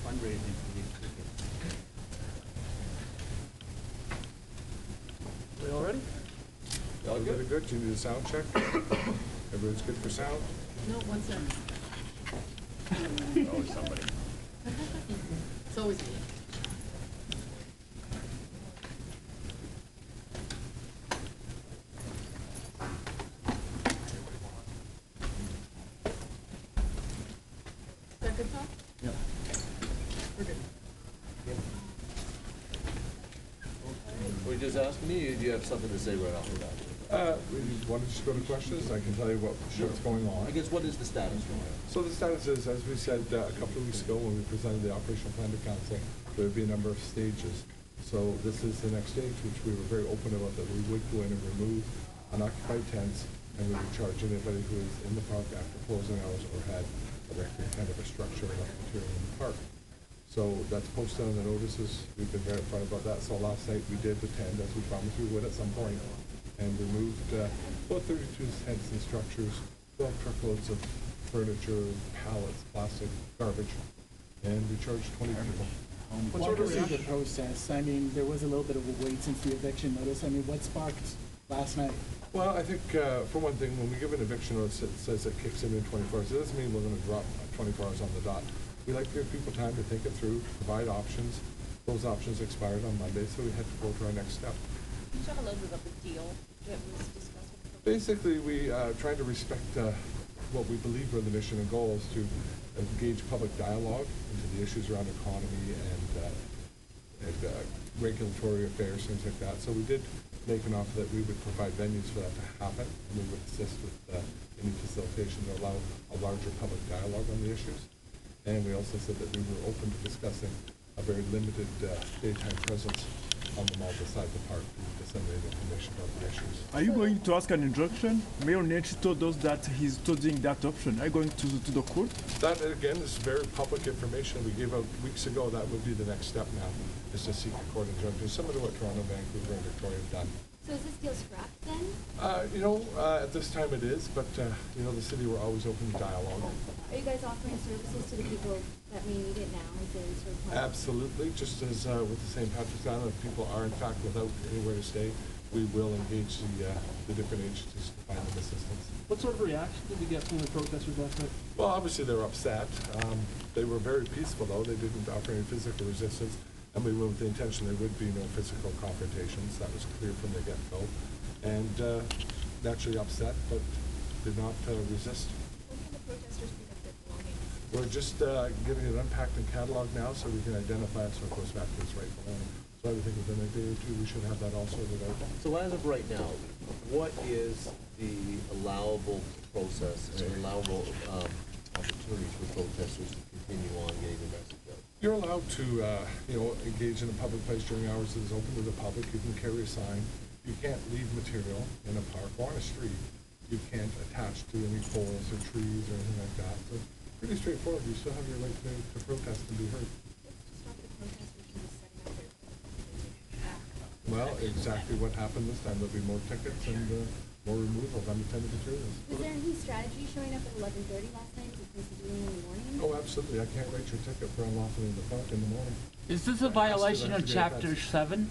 fundraising for these tickets. We all ready? All good? Good. Do you need a sound check? Everyone's good for sound? No, 1 second. Always somebody. It's always me. Is that good, Tom? Yeah. We're good. Were you just asking me, or do you have something to say right off the bat? We want to just go to questions? I can tell you what's going on. I guess, what is the status right now? So the status is, as we said a couple of weeks ago when we presented the operational plan to council, there would be a number of stages. So this is the next stage, which we were very open about, that we would go in and remove unoccupied tents, and we would charge anybody who is in the park after closing hours or had erected kind of a structure or material in the park. So that's posted on the notices. We've been very upfront about that. So last night we did attend, as we promised we would at some point, and removed about 32 tents and structures, 12 truckloads of furniture, pallets, plastic, garbage, and we charged 20 people. What sort of the process? I mean, there was a little bit of a wait since the eviction notice. I mean, what sparked last night? Well, I think, for one thing, when we give an eviction notice, it says it kicks in 24 hours. It doesn't mean we're going to drop 24 hours on the dot. We like to give people time to think it through, provide options. Those options expired on Monday, so we had to go to our next step. Can you talk a little bit about the deal that was discussed with the Basically, we try to respect what we believe are the mission and goals, to engage public dialogue into the issues around economy and regulatory affairs, things like that. So we did make an offer that we would provide venues for that to happen, and we would assist with any facilitation to allow a larger public dialogue on the issues. And we also said that we were open to discussing a very limited daytime presence on the mall beside the park to disseminate information about the issues. Are you going to ask an injunction? Mayor Nenshi told us that he's studying that option. Are you going to the court? That, again, is very public information we gave out weeks ago. That would be the next step now, is to seek a court injunction, similar to what Toronto, Vancouver, and Victoria have done. So is this deal scrapped then? At this time it is, but, the city were always open to dialogue. Are you guys offering services to the people that may need it now? Is it sort of Absolutely. Just as with the St. Patrick's Island, if people are in fact without anywhere to stay, we will engage the different agencies to find them assistance. What sort of reaction did we get from the protesters last night? Well, obviously they were upset. They were very peaceful though. They didn't offer any physical resistance, and we went with the intention there would be no physical confrontations. That was clear from the get-go. And naturally upset, but did not resist. when can the protesters pick up their belongings? We're just getting it unpacked and cataloged now so we can identify it so it goes back to its rightful owner. So I would think within a day or two we should have that all sorted out. So as of right now, what is the allowable process and allowable opportunities for protesters to continue on getting the message out? You're allowed to, engage in a public place during hours that is open to the public. You can carry a sign. You can't leave material in a park or on a street. You can't attach to any poles or trees or anything like that. So pretty straightforward. You still have your right to protest and be heard. What's to stop the protesters from just setting up their Well, exactly what happened this time. There'll be more tickets and more removal of unattended materials. Was there any strategy showing up at 11:30 last night as opposed to doing it in the morning? Oh, absolutely. I can't write your ticket for unlawfully in the park in the morning. Is this a violation of Chapter 7?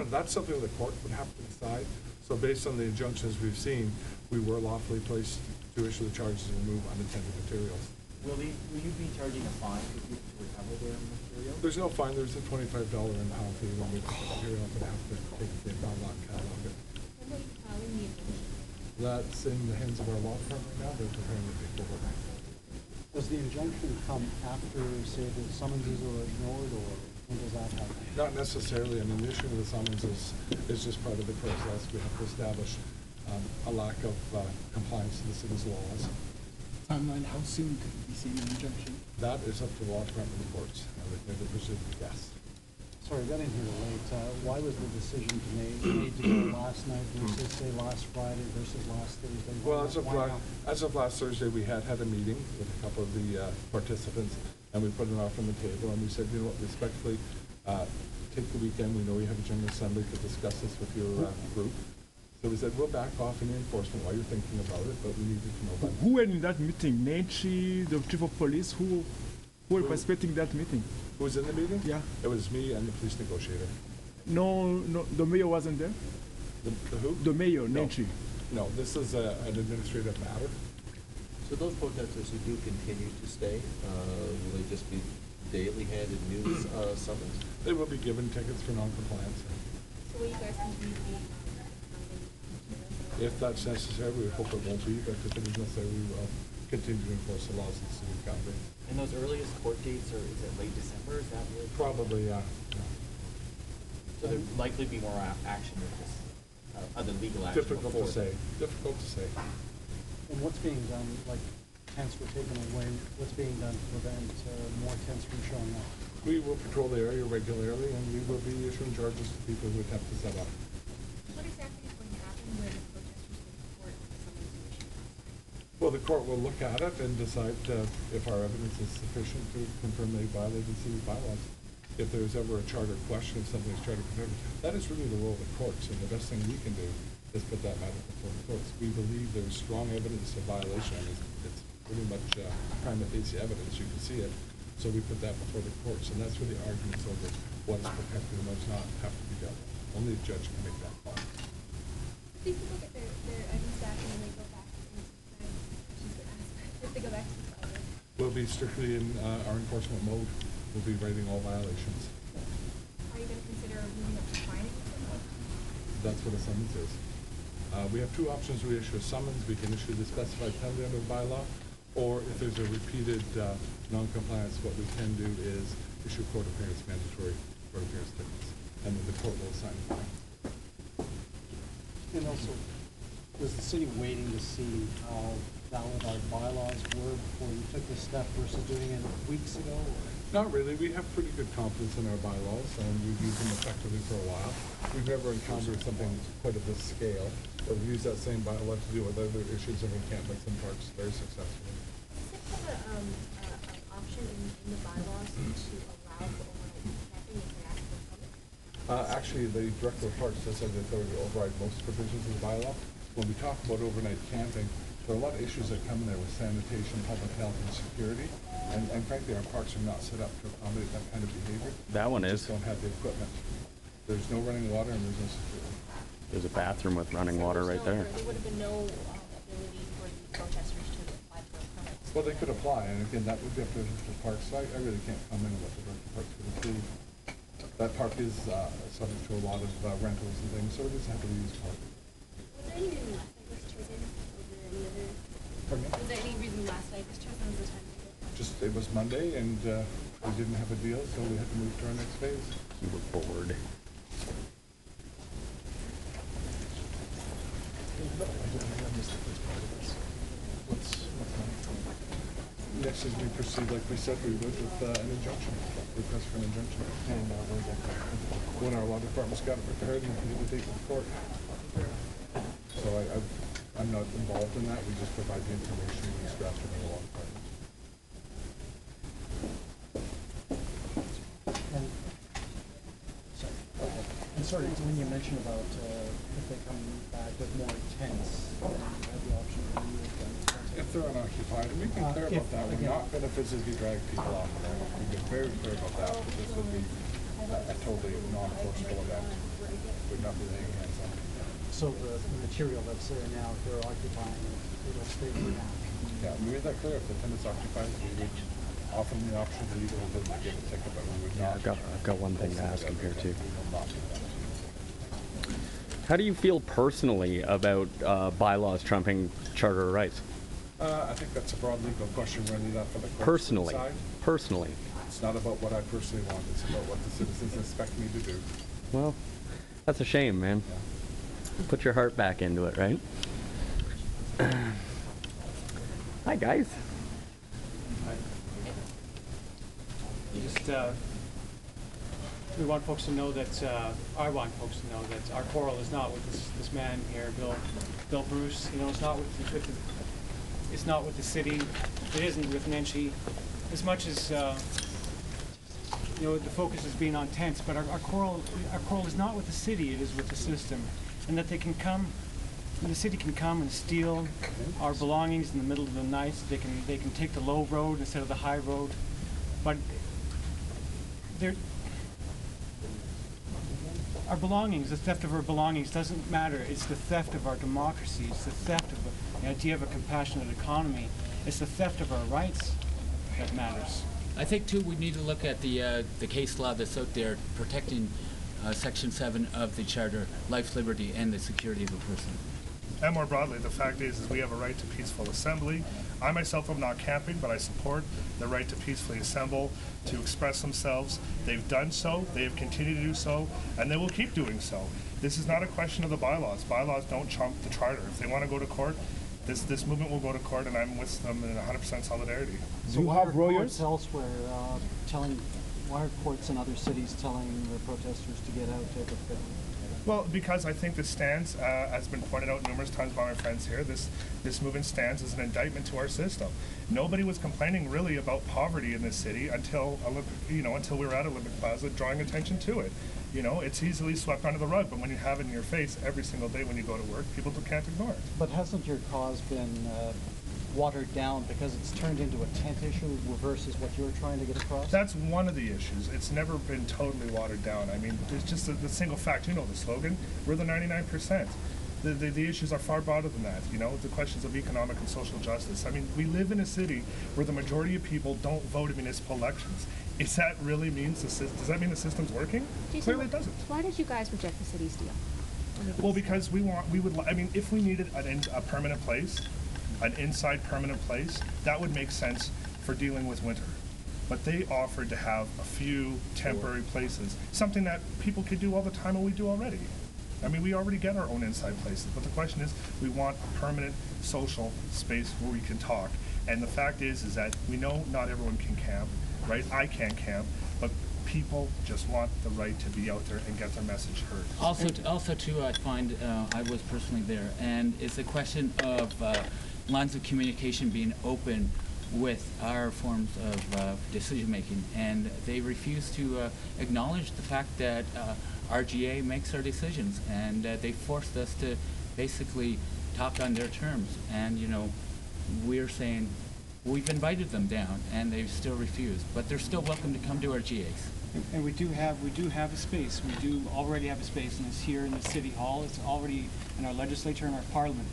That's something the court would have to decide. So based on the injunctions we've seen, we were lawfully placed to issue the charges and remove unattended materials. Will you be charging a fine to recover their material? There's no fine. There's a $25 impound fee when we take material up and have to take it to the impound lot and catalog it. When will you file the eviction? That's in the hands of our law firm right now. They're preparing the paperwork. Does the injunction come after, say, the summonses are ignored, or when does that happen? Not necessarily. I mean, the issue of the summons is just part of the process. We have to establish a lack of compliance to the city's laws. Timeline, how soon could we be seeing an injunction? That is up to the law department reports. I would never presume to guess. Sorry, I got in here late. Why was the decision made to go last night versus, say, last Friday versus last Thursday? Well, Why now? as of last Thursday, we had a meeting with a couple of the participants, and we put an offer on the table, and we said, you know what, respectfully, take the weekend. We know you have a general assembly to discuss this with your group. So we said, we'll back off any enforcement while you're thinking about it, but we needed to know by now. Who were in that meeting? Nenshi, the chief of police? Who? who will participate in that meeting? Who was in the meeting? Yeah. It was me and the police negotiator. No, the mayor wasn't there. The who? The mayor, No. Nancy. No, this is an administrative matter. So those protesters who do continue to stay, will they just be daily handed news summons? They will be given tickets for non-compliance. So will you guys continue to be pounding? If that's necessary, we hope it won't be, but if it is necessary, we will continue to enforce the laws of the city of Calgary. And those earliest court dates are, is it late December, is that what? Probably, yeah. So there'd likely be more action with this, other legal action Difficult before. to say, difficult to say. And what's being done, like tents were taken away, what's being done to prevent more tents from showing up? We will patrol the area regularly, and we will be issuing charges to people who attempt to set up. What exactly is going to happen when the protesters go to court and someone's issued? Well, the court will look at it and decide if our evidence is sufficient to confirm they violated city bylaws. If there's ever a charter question, if something's charter confirmed, that is really the role of the courts, and the best thing we can do is put that matter before the courts. We believe there is strong evidence of violation, and it's pretty much prima facie evidence, you can see it. So we put that before the courts, and that's where the arguments over what is protected and what's not have to be dealt with. Only a judge can make that call. These people get their IDs back and then they go back into the questions were asked. If they go back to the plaza. We'll be strictly in our enforcement mode. We'll be rating all violations. Are you going to consider moving up to fining someone? That's what a summons is. We have two options. We issue a summons. We can issue the specified penalty under the bylaw, or if there's a repeated non-compliance, what we can do is issue court appearance, mandatory court appearance tickets, and then the court will assign the fine. And also, was the city waiting to see how valid our bylaws were before you took this step versus doing it weeks ago? Not really. We have pretty good confidence in our bylaws, and we've used them effectively for a while. We've never encountered something quite of this scale, but we've used that same bylaw to deal with other issues of encampments and parks very successfully. Does it have an option in the bylaws to allow for overnight camping if they ask for a permit? Actually, the director of parks has said the authority to override most provisions of the bylaw. When we talk about overnight camping, there are a lot of issues that come in there with sanitation, public health, and security. And frankly, our parks are not set up to accommodate that kind of behavior. That one We is. just don't have the equipment. There's no running water and there's no security. There's a bathroom with running So water there's right no- there. There would have been no ability for the protesters to apply for a permit. Well, they could apply, and again, that would be up to the park site. I really can't comment on what the director of parks could approve. That park is subject to a lot of rentals and things, so it is a heavily used park. Was there any reason last night was chosen over any other? Pardon me? Was there any reason last night was chosen as the time to get? Just, it was Monday, and we didn't have a deal, so we had to move to our next phase. You were bored. Next is we proceed, like we said, we would with an injunction, request for an injunction. When our law department's got it prepared, and we can take it to court. So I'm not involved in that, we just provide the information and it's drafted in the law department. And, sorry, when you mentioned about if they come back with more tents, then you have the option to remove them. If they're unoccupied, and we've been clear if- about that, we're again- not gonna physically drag people off of there. We've been very clear about that, but this would be a totally non-enforceable event. We'd not be laying hands on it. So the material that's there now, if they're occupying it, it'll stay there now. Yeah, we made that clear, if the tenant's occupied, we would offer them the option to leave it and give a ticket, but we would not. I've got one thing to ask him here too. We will not do that. How do you feel personally about bylaws trumping charter rights? I think that's a broad legal question, we're gonna leave that for the courts to Personally, decide. personally. It's not about what I personally want, it's about what the citizens expect me to do. Well, that's a shame, man. Put your heart back into it, right? Hi, guys. Just, we want folks to know that, I want folks to know that our quarrel is not with this man here, Bill Bruce. You know, it's not it's not with the city. It isn't with Nenshi. As much as, you know, the focus has been on tents, but our quarrel is not with the city. It is with the system, and that they can come. The city can come and steal our belongings in the middle of the night. They can take the low road instead of the high road. But our belongings, the theft of our belongings doesn't matter. It's the theft of our democracy. It's the theft of the idea of a compassionate economy. It's the theft of our rights that matters. I think too we need to look at the case law that's out there protecting Section 7 of the Charter, life, liberty, and the security of a person. And more broadly, the fact is we have a right to peaceful assembly. I myself am not camping, but I support the right to peacefully assemble, to express themselves. They've done so, they have continued to do so, and they will keep doing so. This is not a question of the bylaws. Bylaws don't trump the charter. If they want to go to court, this movement will go to court, and I'm with them in 100% solidarity. So why are courts elsewhere why are courts in other cities telling the protesters to get out of the building? Well, because I think this stands, has been pointed out numerous times by my friends here, this movement stands as an indictment to our system. Nobody was complaining really about poverty in this city until until we were at Olympic Plaza, drawing attention to it. It's easily swept under the rug, but when you have it in your face every single day when you go to work, people can't ignore it. But hasn't your cause been watered down because it's turned into a tent issue versus what you're trying to get across? That's one of the issues. It's never been totally watered down. I mean, it's just the single fact. The slogan, we're the 99%. The issues are far broader than that. The questions of economic and social justice. I mean, we live in a city where the majority of people don't vote in municipal elections. Does that mean the system's working? Clearly it doesn't. Why did you guys reject the city's deal? Well, because if we needed a permanent place, an inside permanent place, that would make sense for dealing with winter. But they offered to have a few temporary places, something that people could do all the time and we do already. I mean, we already get our own inside places, but the question is, we want a permanent social space where we can talk. And the fact is that we know not everyone can camp, right? I can't camp, but people just want the right to be out there and get their message heard. Also too, I find, I was personally there, and it's a question of lines of communication being open with our forms of decision-making, and they refuse to acknowledge the fact that RGA makes our decisions, and they forced us to basically talk on their terms. And we're saying we've invited them down, and they've still refused, but they're still welcome to come to RGAs. And we do have a space. We do already have a space, and it's here in the City Hall. It's already in our legislature and our Parliament.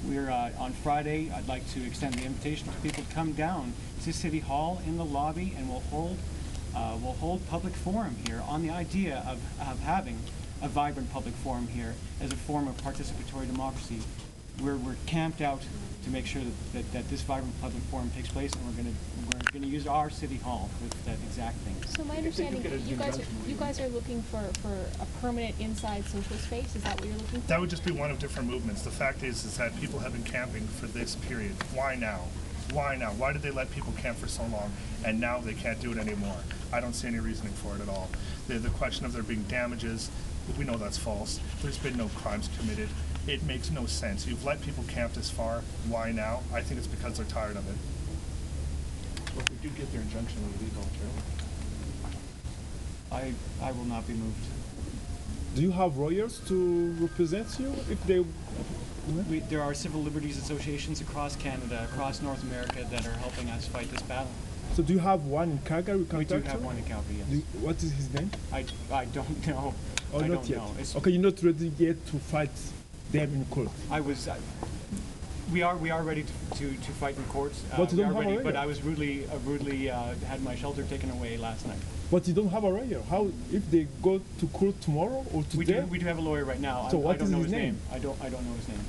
We're on Friday. I'd like to extend the invitation to people to come down to City Hall in the lobby, and we'll hold public forum here on the idea of having a vibrant public forum here as a form of participatory democracy. We're camped out to make sure that this vibrant public forum takes place, and we're going to use our City Hall with that exact thing. So my understanding, you guys are looking for a permanent inside social space. Is that what you're looking for? That would just be one of different movements. The fact is that people have been camping for this period. Why now? Why now? Why did they let people camp for so long, and now they can't do it anymore? I don't see any reasoning for it at all. The question of there being damages, we know that's false. There's been no crimes committed. It makes no sense. You've let people camp this far. Why now? I think it's because they're tired of it. Well, if we do get their injunction, will we leave voluntarily? I will not be moved. Do you have lawyers to represent you if they? There are civil liberties associations across Canada, across North America, that are helping us fight this battle. So do you have one in Calgary? We do have one in Calgary, yes. What is his name? I don't know. Oh, I not don't yet. know. Okay, you're not ready yet to fight them in court. We are ready to fight in courts. But you don't have a lawyer. But I was rudely had my shelter taken away last night. But you don't have a lawyer. How if they go to court tomorrow or today? We do have a lawyer right now. So I what don't is know his name? I don't know his name.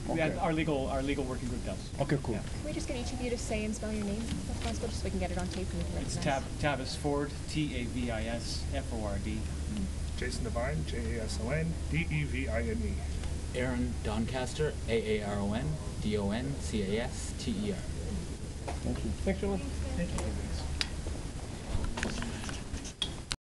Okay. Our legal working group does. Okay, cool. Yeah. Can we just get each of you to say and spell your names if possible, just so we can get it on tape and we can It's recognize? Tavis Ford, Tavis Ford. Jason Devine, Jason Devine. Aaron Doncaster, Aaron Doncaster. Thank you. Thanks, gentlemen. Thank you.